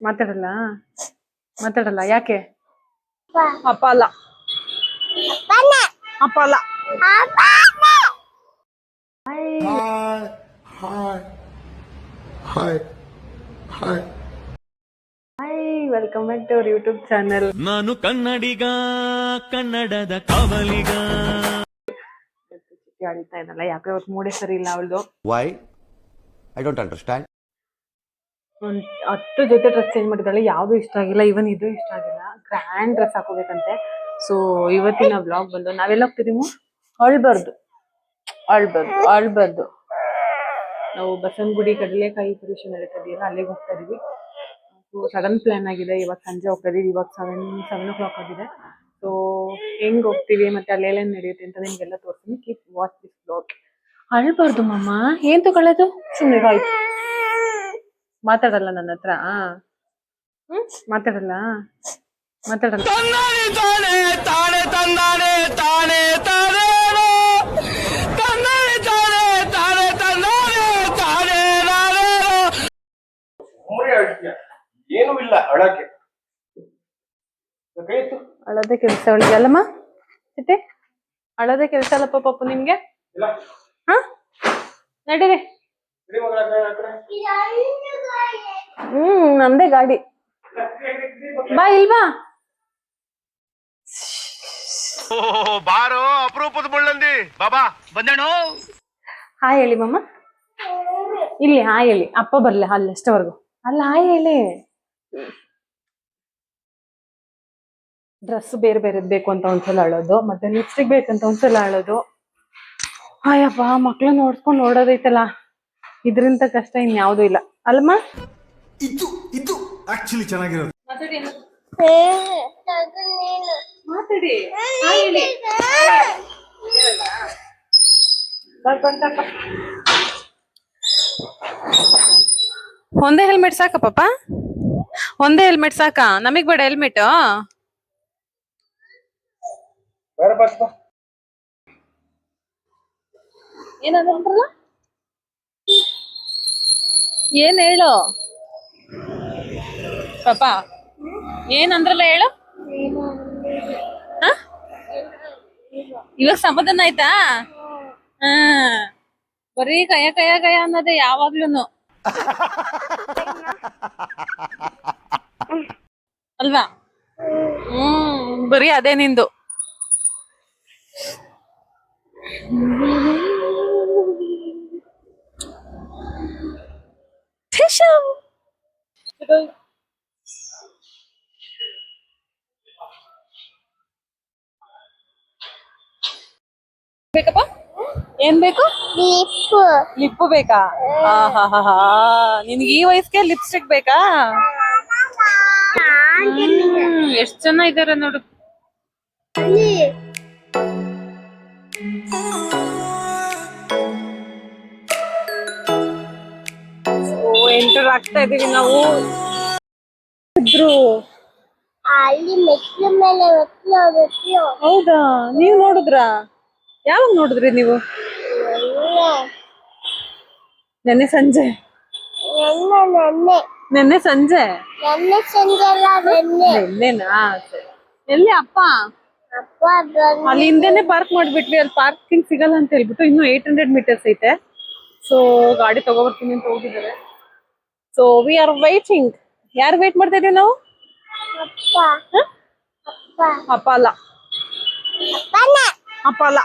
ಮಾತಾಡಲ್ಲ ಮಾತಾಡಲ್ಲ ಯಾಕೆ? ಅಪ್ಪ ಅಲ್ಲ ಅಪ್ಪ ಅಲ್ಲ. Hi welcome back to our YouTube channel. ನಾನು ಕನ್ನಡಿಗ, ಕನ್ನಡದ ಕಾವಲಿಗ. ಆಡಿತಾ ಇದ್ದಲ್ಲ ಯಾಕೆ ಇವತ್ತು ಮೂಡೇ ಸರಿ ಇಲ್ಲ ಅವಳದು. Why I don't understand. 10 ಜೊತೆ ಡ್ರೆಸ್ ಚೇಂಜ್ ಮಾಡಿದ್ದಾಳೆ, ಯಾವ್ದು ಇಷ್ಟ ಆಗಿಲ್ಲ. ಇವನ್ ಇದು ಇಷ್ಟ ಆಗಿಲ್ಲ. ಗ್ರ್ಯಾಂಡ್ ಡ್ರೆಸ್ ಹಾಕೋಬೇಕಂತೆ. ಸೊ ಇವತ್ತಿನ ವ್ಲಾಗ್ ಬಂದು ನಾವೆಲ್ಲ ಹೋಗ್ತಿದೀವಿ. ಅಳ್ಬಾರ್ದು ನಾವು ಬಸವನಗುಡಿ ಕಡಲೆಕಾಯಿ ಪರೀಕ್ಷೆ ನಡೀತಾ ಇದೆಯಲ್ಲ ಅಲ್ಲಿಗೆ ಹೋಗ್ತಾ ಇದೀವಿ. ಸೊ ಸಡನ್ ಪ್ಲಾನ್ ಆಗಿದೆ. ಇವಾಗ ಸಂಜೆ ಹೋಗ್ತಾ ಇದೀವಿ. ಇವಾಗ 7 o'clock ಆಗಿದೆ. ಸೊ ಹೆಂಗ್ ಹೋಗ್ತೀವಿ ಮತ್ತೆ ಅಲ್ಲೇನೇನ್ ನಡೆಯುತ್ತೆ ಅಂತ ನಿಮ್ಗೆಲ್ಲ ತೋರಿಸ್ತೀನಿ. Keep watch this vlog. ಅಳ್ಬಾರ್ದು ಮಮ್ಮ. ಏನ್ ತಗೊಳ್ಳೋದು? ಸುಮ್ಮನೆ ಆಯ್ತು. ಮಾತಾಡಲ್ಲ ನನ್ನ ಹತ್ರ. ಮಾತಾಡಲ್ಲ. ಏನು ಇಲ್ಲ ಅಳಕ್ಕೆ. ಅಳೋದೇ ಕೆಲಸ ಅವಳಿಗೆ ಅಲ್ಲಮ್ಮ. ಚಿಟ್ಟೆ ಅಳೋದೇ ಕೆಲಸ ಅಲ್ಲಪ್ಪ ಪಾಪು ನಿಮ್ಗೆ. ನಡೀರಿ. ನಮ್ದೇ ಗಾಡಿ. ಬಾ ಇಲ್ವಾ? ಬಾರೋ ಅಪರೂಪದ ಮುಳ್ಳಂದಿ ಬಾಬಾ ಬಂದೇಣು. ಹಾಯ್ ಹೇಳಿ ಮಮ್ಮ. ಇಲ್ಲಿ ಹಾಯ್ ಹೇಳಿ. ಅಪ್ಪ ಬರ್ಲಿ ಅಲ್ಲಿ ಅಷ್ಟವರೆಗೂ. ಅಲ್ಲ ಹಾಯ್ ಹೇಳಿ. ಡ್ರೆಸ್ ಬೇರೆ ಬೇರೆದ್ ಬೇಕು ಅಂತ ಒಂದ್ಸಲ ಅಳೋದು, ಮತ್ತೆ ಲಿಪ್ಸ್ಟಿಕ್ ಬೇಕಂತ ಒಂದ್ಸಲ ಅಳೋದು. ಅಯ್ಯಪ್ಪ ಮಕ್ಳು ನೋಡ್ಸ್ಕೊಂಡ್ ನೋಡೋದೈತಲ್ಲ, ಇದ್ರಿಂದ ಕಷ್ಟ ಇನ್ಯಾವುದೂ ಇಲ್ಲ ಅಲ್ಲಮ್ಮ. ಇದು ಆಕ್ಚುಲಿ ಚೆನ್ನಾಗಿರೋದು. ಮಾತಾಡಿ. ಒಂದೇ ಹೆಲ್ಮೆಟ್ ಸಾಕ ಪಾಪ? ಒಂದೇ ಹೆಲ್ಮೆಟ್ ಸಾಕ? ನಮಗ್ ಬೇಡ ಹೆಲ್ಮೆಟ್? ಏನಂದ್ರಲ್ಲ? ಏನ್ ಹೇಳು ಪಾಪ? ಏನಂದ್ರಲ್ಲ ಹೇಳು. ಇವಾಗ ಸಮಾಧಾನ ಆಯ್ತಾ? ಬರೀ ಕಯ ಅನ್ನೋದೇ ಯಾವಾಗ್ಲೂನು ಅಲ್ವಾ? ಬರೀ ಅದೇ ನಿಂದು. ಬೇಕಪ್ಪ? ಏನ್ ಬೇಕು? ಲಿಪ್ಪು ಬೇಕಾ? ನಿನ್ಗೆ ಈ ವಯಸ್ಸಿಗೆ ಲಿಪ್ಸ್ಟಿಕ್ ಬೇಕಾ? ಎಷ್ಟ್ ಜನ ಇದಾರೆ ನೋಡು. ಎಂಟರ್ ಆಗ್ತಾ ಇದೀವಿ ನಾವು. ಹೌದಾ? ನೀವ್ ನೋಡಿದ್ರಾ? ಯಾವಾಗ ನೋಡಿದ್ರಿ ನೀವು? ನೆನ್ನೆ ಸಂಜೆ. ನೆನ್ನೆ ಸಂಜೆ. ನೆನ್ನೆನಾ? ಎಲ್ಲಿ ಅಪ್ಪ? ಅಲ್ಲಿ ಹಿಂದೆನೆ ಪಾರ್ಕ್ ಮಾಡ್ಬಿಟ್ವಿ. ಅಲ್ಲಿ ಪಾರ್ಕಿಂಗ್ ಸಿಗಲ್ಲ ಅಂತ ಹೇಳ್ಬಿಟ್ಟು ಇನ್ನು 800 meters ಐತೆ. ಸೊ ಗಾಡಿ ತಗೋಬರ್ತೀನಿ ಅಂತ ಹೋಗಿದ್ದಾರೆ. So we are waiting. ಯಾರು ವೇಟ್ ಮಾಡ್ತಾ ಇದೀವಿ ನಾವು? ಅಪ್ಪ ಅಲ್ಲ. ಅಪ್ಪ ಅಲ್ಲ.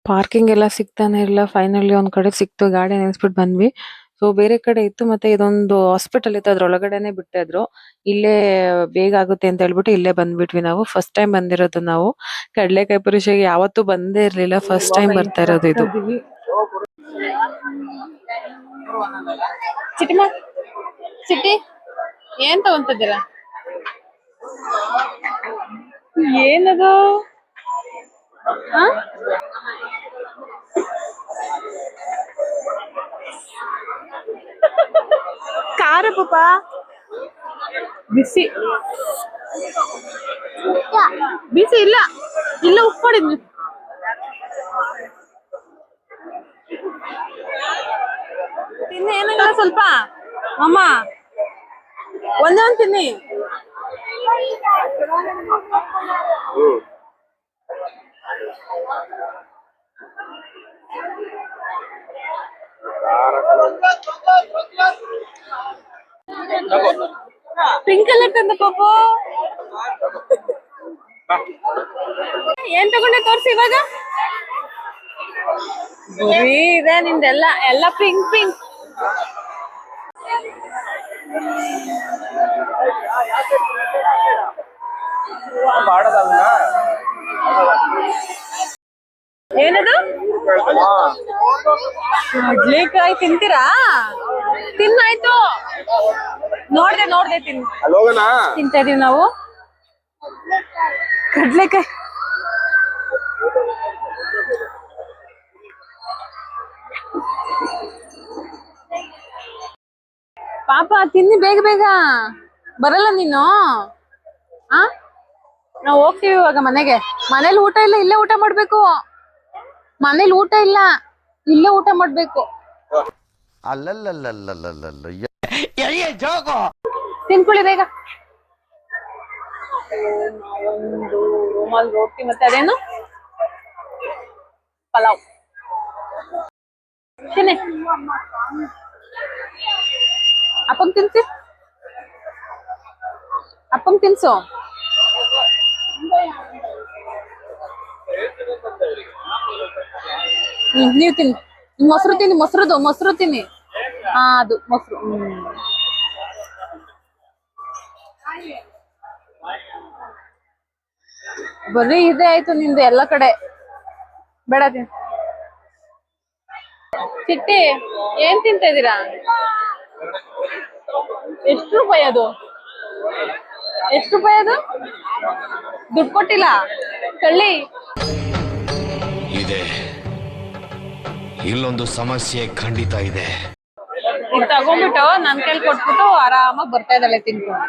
ಪಾರ್ಕಿಂಗ್ ಎಲ್ಲ ಸಿಗ್ತಾನೆ ಇಲ್ಲ. ಫೈನಲಿ ಒಂದ್ ಕಡೆ ಸಿಕ್ತು. ಗಾಡಿ ನಿಲ್ಸ್ಬಿಟ್ಟು ಬಂದ್ವಿ. ಸೊ ಬೇರೆ ಕಡೆ ಇತ್ತು. ಮತ್ತೆ ಇದೊಂದು ಹಾಸ್ಪಿಟಲ್ ಇತ್ತು, ಅದ್ರೊಳಗಡೆನೆ ಬಿಡ್ತಾ ಇದ್ರು. ಇಲ್ಲೇ ಬೇಗ ಆಗುತ್ತೆ ಅಂತ ಹೇಳ್ಬಿಟ್ಟು ಇಲ್ಲೇ ಬಂದ್ಬಿಟ್ವಿ ನಾವು. ಫಸ್ಟ್ ಟೈಮ್ ಬಂದಿರೋದು ನಾವು. ಕಡ್ಲೆಕಾಯಿ ಪರೀಕ್ಷೆಗೆ ಯಾವತ್ತೂ ಬಂದೇ ಇರ್ಲಿಲ್ಲ. ಫಸ್ಟ್ ಟೈಮ್ ಬರ್ತಾ ಇರೋದು ಇದು. ಚಿಟ್ಟಿ ಏನ್ ತಗೊಂತಿದ್ದೀರಾ? ಏನದು? ಖಾರ ಪಾಪ. ಬಿಸಿ ಬಿಸಿ ಇಲ್ಲ. ಇಲ್ಲ ಉಪ್ಪಿಡಿದ್ವಿ. ತಿನ್ನಿ, ಏನಾಗಲ್ಲ ಸ್ವಲ್ಪ. ಅಮ್ಮ ಒಂದೇ ಒಂದು ತಿನ್ನಿ. ಪಿಂಕ್ ಕಲರ್ ತಂದ ಪಾಪು. ಏನ್ ತಗೊಂಡೆ ತೋರ್ಸಿ ಇವಾಗ. ಬರೀ ಇದೆ ನಿಂದೆಲ್ಲ, ಎಲ್ಲ ಪಿಂಕ್ ಪಿಂಕ್. ಏನದು? ಕಡ್ಲೆಕಾಯಿ ತಿಂತೀರಾ? ತಿನ್ನಾಯ್ತು. ನೋಡ್ದೆ ತಿಂತಾ ಇದೀವಿ ನಾವು ಕಡ್ಲೆಕಾಯಿ. ಪಾಪ ತಿನ್ನಿ ಬೇಗ ಬೇಗ. ಬರಲ್ಲ ನೀನು? ನಾವು ಹೋಗ್ತೀವಿ ಇವಾಗ ಮನೆಗೆ. ಮನೇಲಿ ಊಟ ಇಲ್ಲ, ಇಲ್ಲೇ ಊಟ ಮಾಡ್ಬೇಕು. ಮನೇಲಿ ಊಟ ಇಲ್ಲ, ಇಲ್ಲೇ ಊಟ ಮಾಡ್ಬೇಕು. ತಿನ್ಕೊಳ್ಳಿ ಬೇಗ. ಒಂದು ರೂಮಾಲ್ ರೋಟಿ ಮತ್ತೆ ಅದೇನು ಪಲಾವ್ ತಿನ್ನಿ. ಅಪ್ಪಂಗ್ ತಿನ್ಸಿ, ಅಪ್ಪಂಗ್ ತಿನ್ಸು. ನೀವ್ ತಿನ್ನಿ. ಮೊಸರು ತಿನ್ನಿ, ಮೊಸರು ತಿನ್ನಿ. ಅದು ಮೊಸರು. ಬರೀ ಇದೆ ಆಯ್ತು ನಿಂದು ಎಲ್ಲ ಕಡೆ. ಬೇಡ ತಿನ್. ಚಿಟ್ಟಿ ಏನ್ ತಿಂತ ಇದೀರಾ? ಎಷ್ಟು ರೂಪಾಯಿ ಅದು? ದುಡ್ಡು ಕೊಟ್ಟಿಲ್ಲ ಕಳ್ಳಿ. ಇದೆ, ಇಲ್ಲೊಂದು ಸಮಸ್ಯೆ ಖಂಡಿತ ಇದೆ. ಈಗ ತಗೊಂಡ್ಬಿಟ್ಟು ನನ್ ಕೈಲಿ ಕೊಟ್ಬಿಟ್ಟು ಆರಾಮಾಗಿ ಬರ್ತಾ ಇದ್ದಾಳೆ ತಿನ್ಕೊಂಡು.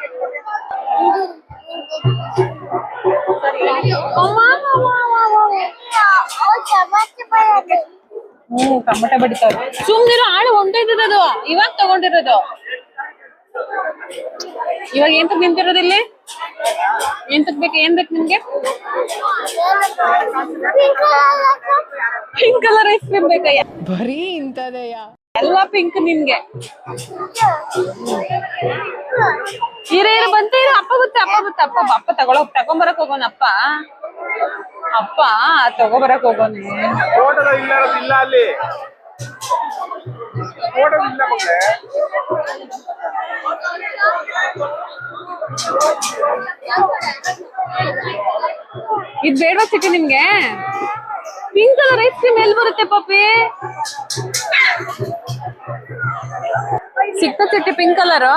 ಟೊಮಟೊ ಬಡಿತಾವೆ. ಸುಮ್ನಿರು, ಆಳು ಹೊಂಟೋಯ್ತದ ಅದು. ಇವಾಗ ತಗೊಂಡಿರೋದು. ಇವಾಗ ಏನ್ ತಗ್ ನಿಂತಿರೋದು ಇಲ್ಲಿ? ಏನ್ ತಗ್ಬೇಕು? ಏನ್ ಬೇಕು ನಿಮ್ಗೆ? ಪಿಂಕ್ ಕಲರ್ ಐಸ್ ಕ್ರೀಮ್ ಬೇಕಯ್ಯ? ಬರೀ ಇಂತದಯ್ಯ, ಎಲ್ಲ ಪಿಂಕ್ ನಿನ್ಗೆ. ಬಂತ ಇರ. ಅಪ್ಪ ತಗೊಂಬರಕ್ ಹೋಗೋಣ. ಅಪ್ಪ ತಗೋಬರಕ್ ಹೋಗೋಣ. ಇಲ್ಲ ಅಲ್ಲಿ ಇದ್ ಬೇಡವಾ ಚಿಟ್ಟಿ ನಿಮ್ಗೆ? ಪಿಂಕ್ ಕಲರ್ ಐಸ್ ಕ್ರೀಮ್ ಎಲ್ಲಿ ಬರುತ್ತೆ ಪಾಪಿ? ಸಿಕ್ತ ಚಿಟ್ಟಿ ಪಿಂಕ್ ಕಲರ್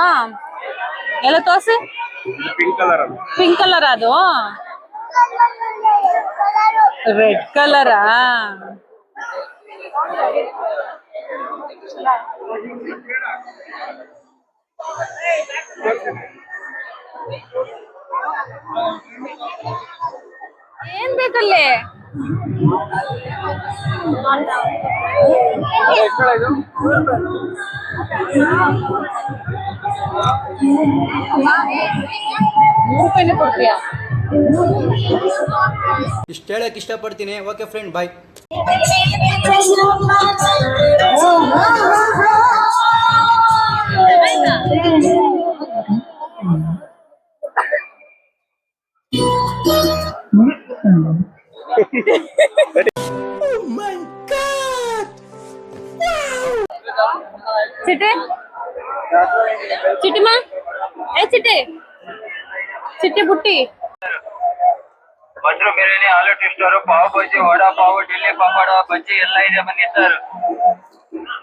ಎಲ್ಲ ತೋರ್ಸಿ. ಪಿಂಕ್ ಕಲರ್ ಅದು ರೆಡ್ ಕಲರಾ? ಏನ್ ಬೇಕಲ್ಲಿ? ₹3 ಕೊಡ್ತೀಯಾ? ಇಷ್ಟ ಹೇಳಕ್ ಇಷ್ಟಪಡ್ತೀನಿ. ಓಕೆ ಫ್ರೆಂಡ್, ಬಾಯ್. ಚಿಟ್ಟಿ ಚಿಟ್ಟಿಮಾ, ಚಿಟ್ಟಿ ಬುಟ್ಟಿ. ಮಶ್ರೂಮ್ ಬಿರಿಯಾನಿ, ಆಲೂ ಟಿಸ್ಟರ್, ಪಾವ್ ಬಜ್ಜಿ, ವಡಾ ಪಾವ್, ಡಿಲ್ಲಿ ಪಾಪಡ, ಬಜ್ಜಿ ಎಲ್ಲ ಇದೆ, ಬನ್ನಿ ಸರ್.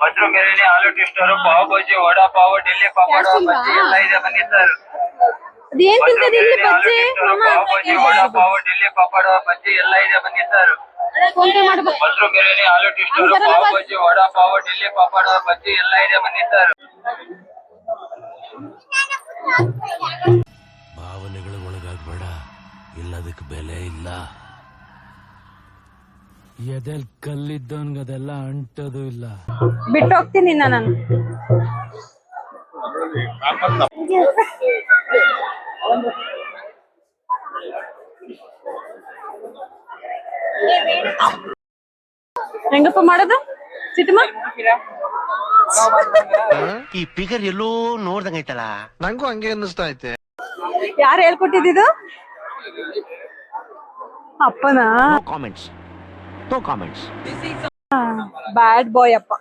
ಮಶ್ರೂಮ್ ಬಿರಿಯಾನಿ, ಆಲೂ ಟಿಸ್ಟರ್, ಪಾವ್ ಬಜ್ಜಿ, ವಡಾ ಪಾವ್, ಡಿಲ್ಲಿ ಪಾಪಡ, ಬಜ್ಜಿ ಎಲ್ಲ ಇದೆ, ಬನ್ನಿ ಸರ್. ಅದೇನ್ ತಿಂತದೆ ಇಲ್ಲಿ ಬಜ್ಜಿ? ಪಾವ್ ಬಜ್ಜಿ, ವಡಾ ಪಾವ್, ಡಿಲ್ಲಿ ಪಾಪಡ, ಬಜ್ಜಿ ಎಲ್ಲ ಇದೆ, ಬನ್ನಿ ಸರ್. ಮಶ್ರೂಮ್ ಬಿರಿಯಾನಿ, ಆಲೂ ಟಿಸ್ಟರ್, ಪಾವ್ ಬಜ್ಜಿ, ವಡಾ ಪಾವ್, ಡಿಲ್ಲಿ ಪಾಪಡ, ಬಜ್ಜಿ ಎಲ್ಲ ಇದೆ, ಬನ್ನಿ ಸರ್. ಭಾವನೆಗಳು ಒಳಗಾಗಬೇಡ, ಇಲ್ಲದಕ್ಕೆ ಬೆಲೆ ಇಲ್ಲ. ಎದೆಲ್ ಕಲ್ಲಿದ್ದವನ್ಗದೆಲ್ಲ ಅಂಟೋದು ಇಲ್ಲ. ಬಿಟ್ಟು ಹೋಗ್ತೀನಿ ನಾನು. ಹೆಂಗಪ್ಪ ಮಾಡೋದು ಚಿಟ್ಟಮ್ಮ? ಈ ಫಿಗರ್ ಎಲ್ಲೋ ನೋಡ್ದಂಗೈತಲ್ಲ. ನಂಗೂ ಹಂಗೆ ಅನ್ನಿಸ್ತಾ ಐತೆ. ಯಾರು ಹೇಳ್ಕೊಟ್ಟಿದ್ದು? ಅಪ್ಪನಾ? Comments, no comments. Bad boy ಅಪ್ಪ.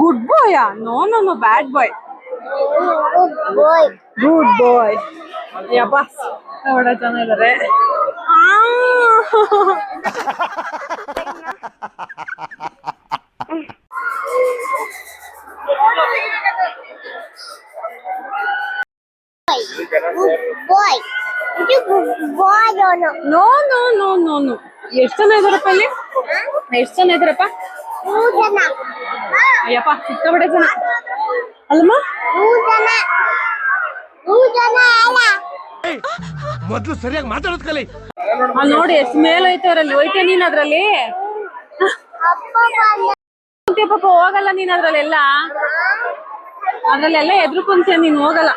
Good boy? No no no, bad boy. Good boy. ಯಪ್ಪ ನೋಡ ಚೆನ್ನಾಗಿದ್ದಾರೆ. No no no no no. ಎಷ್ಟು ಜನ ಇದಾರಪ್ಪ ಇಲ್ಲಿ? ಎಷ್ಟು ಜನ ಇದಾರಪ್ಪ? ಅಯ್ಯಪ್ಪ ಸಿಕ್ಕಾಬಿಟ್ಟೆ ಜನ ಅಲ್ಲಮ್ಮ. ಮೊದ್ಲು ಸರಿಯಾಗಿ ಮಾತಾಡೋದ್ ಕಲಿ. ನೋಡಿ ಎಷ್ಟು ಮೇಲೆ ಐತೆ ಅವರಲ್ಲಿ. ಹೋಯ್ತೆ ನೀನ್ ಅದ್ರಲ್ಲಿ? ಪಾಪ ಹೋಗಲ್ಲ ನೀನ್ ಅದ್ರಲ್ಲೆಲ್ಲ. ಅದ್ರಲ್ಲೆಲ್ಲ ಎದ್ರು ಕುಂತೀಯ ನೀನ್, ಹೋಗಲ್ಲ.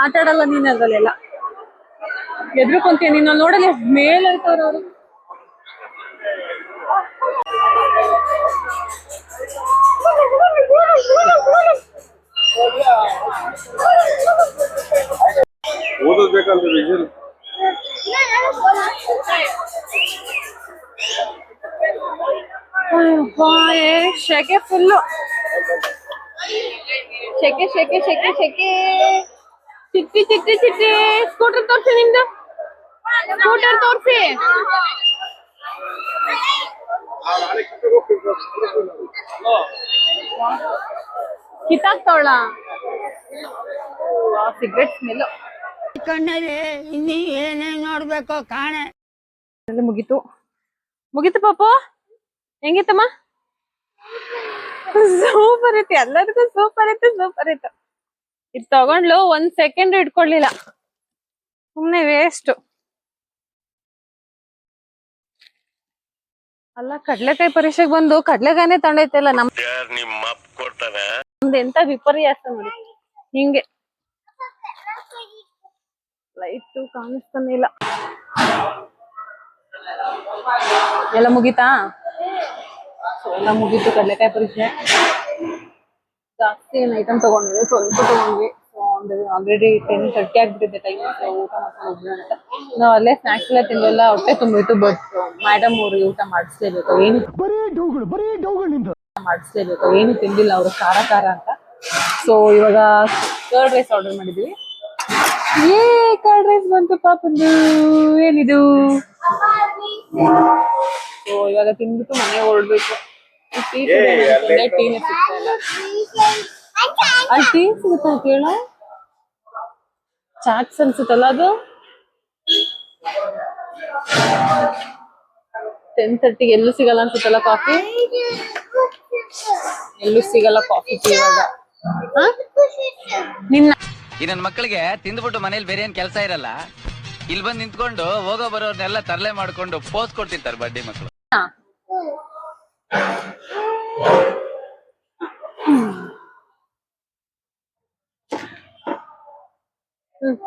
ಆಟ ಆಡಲ್ಲ ನೀನ್ ಅದ್ರಲ್ಲೆಲ್ಲ, ಎದ್ರು ಕುಂತೀಯ ನೀನು. ನೋಡಲ್ಲ ಎಷ್ಟು ಮೇಲೆ ಐತವ್ರ ಅವರು. ಓದೋದ್ಬೇಕಂತ ವಿಷನ್ ಶೆಕೆ ಫುಲ್ಲು. ಶೆಕೆ ಶೆಕೆ ಶೆಕೆ ಶೆಕೆ. ಚಿಟ್ಟಿ ಚಿಟ್ಟಿ ಚಿಟ್ಟಿ. ಸ್ಕೂಟರ್ ತೋರ್ಸಿ ನಿಮ್ದು, ಸ್ಕೂಟರ್ ತೋರ್ಸಿ. ಕಿತ್ತಾಕ್ತವಳ ಸಿಗರೇಟ್ ಸ್ಮೆಲ್. ಕಣ್ಣಲ್ಲಿ ಇನ್ನೀ ಏನೇನ್ ನೋಡ್ಬೇಕು ಕಾಣೆ. ಮುಗೀತು ಮುಗೀತು ಪಾಪು. ಹೆಂಗಿತ್ತಮ್ಮ? ಸೂಪರ್ ಇತ್ತು, ಎಲ್ಲರಿಗೂ ಸೂಪರ್ ಇತ್ತು, ಸೂಪರ್ ಇತ್ತು. ಇದು ತಗೊಂಡ್ಲು 1 ಸೆಕೆಂಡ್ ಇಟ್ಕೊಳ್ಳಿಲ್ಲ, ಸುಮ್ನೆ ವೇಸ್ಟ್. ಅಲ್ಲ ಕಡ್ಲೆಕಾಯಿ ಪರೀಕ್ಷೆಗೆ ಬಂದು ಕಡ್ಲೆಕಾಯಿನೇ ತಗೊಂಡೈತಲ್ಲ ನಮ್ದು. ಎಂತ ವಿಪರ್ಯಾಸ ನೋಡಿ. ಹಿಂಗೆ ಲೈಟ್ ಕಾಣಿಸ್ತಾನೆ ಇಲ್ಲ. ಎಲ್ಲ ಮುಗೀತಾ? ಎಲ್ಲ ಮುಗೀತು ಕಡ್ಲೆಕಾಯಿ ಪರೀಕ್ಷೆ. ಜಾಸ್ತಿ ಏನು ಐಟಮ್ ತಗೊಂಡಿದ್ವಿ, ಸ್ವಲ್ಪ ತಗೊಂಡ್ವಿ. ಆಲ್ರೆಡಿ 10:30 ಆಗ್ಬಿಟ್ಟಿದೆ ಟೈಮ್. ಊಟ ಮಾಡ್ಕೊಂಡು ಹೋಗ್ಬಿಡೋಣ ಅಂತ ನಾವು ಅಲ್ಲೇ ಸ್ನಾಕ್ಸ್ ಎಲ್ಲ ತಿಂದೆಲ್ಲ ಹೊಟ್ಟೆ ತುಂಬಿತ್ತು. ಬಟ್ ಮೇಡಮ್ ಅವ್ರಿಗೆ ಊಟ ಮಾಡಿಸ್ಲೇಬೇಕು, ಏನು ಮಾಡಿಸ್ಲೇಬೇಕು, ಏನು ತಿಂದಿಲ್ಲ ಅವರು, ಖಾರ ಖಾರ ಅಂತ. ಸೊ ಇವಾಗ ಕರ್ಡ್ ರೈಸ್ ಆರ್ಡರ್ ಮಾಡಿದ್ವಿ. ಕರ್ಡ್ ರೈಸ್ ಬಂತು ಪಾಪಂದು. ಏನಿದು? ಸೊ ಇವಾಗ ತಿಂದ್ಬಿಟ್ಟು ಮನೆಗೆ ಹೊರಡ್ಬೇಕು. ಟೀ ಟೀನೇ ಸಿಗ್ತಾ ಇಲ್ಲ. ಅಲ್ಲಿ ಟೀ ಸಿಗುತ್ತಾ ಕೇಳ? ಚಾಟ್ಸ್ ಅನ್ಸುತ್ತಲ್ಲ ಅದು. 10:30 ಎಲ್ಲೂ ಸಿಗಲ್ಲ ಅನ್ಸುತ್ತಲ್ಲ ಕಾಫಿ. ಎಲ್ಲೂ ಸಿಗಲ್ಲ ಕಾಫಿ ಟೀ ಇವಾಗ. ನಿನ್ನ ಈ ನನ್ನ ಮಕ್ಕಳಿಗೆ ತಿಂದ್ಬಿಟ್ಟು ಮನೇಲಿ ಬೇರೆ ಏನ್ ಕೆಲಸ ಇರಲ್ಲ, ಇಲ್ಲಿ ಬಂದು ನಿಂತ್ಕೊಂಡು ಹೋಗೋ ಬರೋರ್ನೆಲ್ಲ ತರಲೆ ಮಾಡ್ಕೊಂಡು ಪೋಸ್ ಕೊಡ್ತಿರ್ತಾರೆ ಬಡ್ಡಿ ಮಕ್ಕಳು.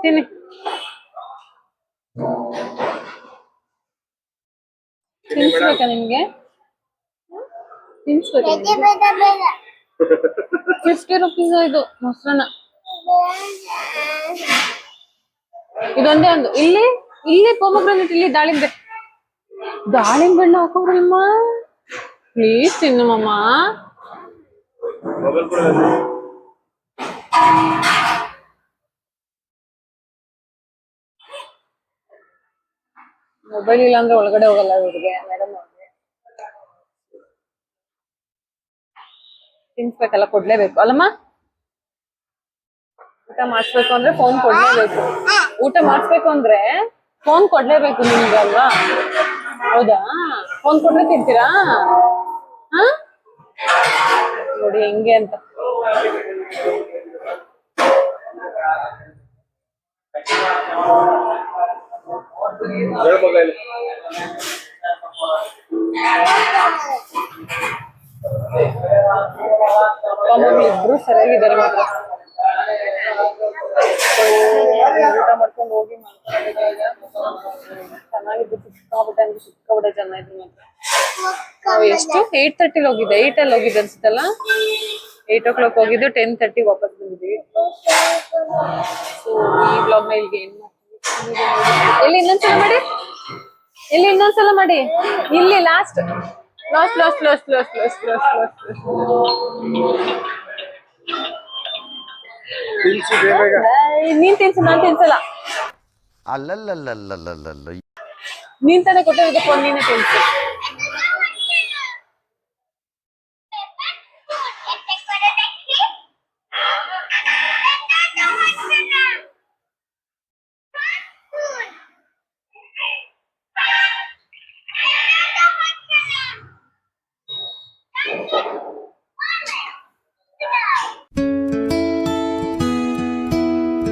ತಿನ್ನಿ. ತಿನ್ಸ್ಬೇಕಾ ನಿಮ್ಗೆ? ತಿನ್ಸ್ಬೇಕಾ? 50 ರೂಪೀಸ್ ಇದು ಮೊಸರನ್ನ. ಇದೊಂದೇ ಒಂದು. ಇಲ್ಲಿ ಇಲ್ಲಿ ಪೊಮಗ್ರಾನೇಟ್, ಇಲ್ಲಿ ದಾಳಿಂಬೆ. ದಾಳಿಂಬೆ ಹಣ್ಣು ಹಾಕೋಬ್ರಮ್ಮ ಪ್ಲೀಸ್. ತಿನ್ನಮ್ಮ. ಮೊಬೈಲ್ ಇಲ್ಲ ಅಂದ್ರೆ ಒಳಗಡೆ ಹೋಗಲ್ಲ ಇವ್ರಿಗೆ, ಮೇಡಮ್ ಅವ್ರಿಗೆ. ತಿನ್ಸ್ಬೇಕಲ್ಲ, ಕೊಡ್ಲೇಬೇಕು ಅಲ್ಲಮ್ಮ. ಊಟ ಮಾಡಿಸ್ಬೇಕು ಅಂದ್ರೆ ಫೋನ್ ಕೊಡ್ಲೇಬೇಕು. ಊಟ ಮಾಡಿಸ್ಬೇಕು ಅಂದ್ರೆ ಫೋನ್ ಕೊಡ್ಲೇಬೇಕು ನಿಮ್ಗೆ ಅಲ್ವಾ? ಹೌದಾ? ಫೋನ್ ಕೊಟ್ರೆ ತಿಂತೀರಾ? ಹ ನೋಡಿ ಹೆಂಗೆ ಅಂತ. ಹೇಳ್ಬೇಕ ಇಬ್ರು ಸರಿಯಾಗಿದ್ದಾರೆ ಮಾತ್ರ. ಊಟ ಮಾಡ್ಕೊಂಡು ಹೋಗಿ ಚೆನ್ನಾಗಿದ್ದು ಸಿಕ್ಕಾಬಿಟ್ಟೆ ಚೆನ್ನಾಗಿತ್ತು ಮಾತ್ರ. ನಾವು ಎಷ್ಟು 8:30 ಹೋಗಿದ್ದೆ, 8 ಹೋಗಿದ್ದೆ ಅನ್ಸುತ್ತಲ್ಲ. 8 ಹೋಗಿದ್ದು 10:30 ವಾಪಸ್ ಬಂದಿದ್ದೀವಿ. ಸೊ ಈ ಬ್ಲಾಗ್ ನ ಇಲ್ಲಿಗೆ ಏನ್ ಮಾಡ್ತೀವಿ, ಎಲ್ಲಿ ಇನ್ನೊಂದ್ಸಲ ಮಾಡಿ, ಇಲ್ಲಿ ಇನ್ನೊಂದ್ಸಲ ಮಾಡಿ, ಇಲ್ಲಿ last last last last last last last last ನೀನ್ ತಿನ್ಸು, ನಾನ್ ತಿನ್ಸಲ್ಲ. ಅಲ್ಲಲ್ಲಲ್ಲಲ್ಲಲ್ಲಲ್ಲ ನೀನ್ ತಾನೇ ಕೊಟ್ಟಿರೋದು ಫೋನ್, ನೀನೇ ತಿನ್ಸು.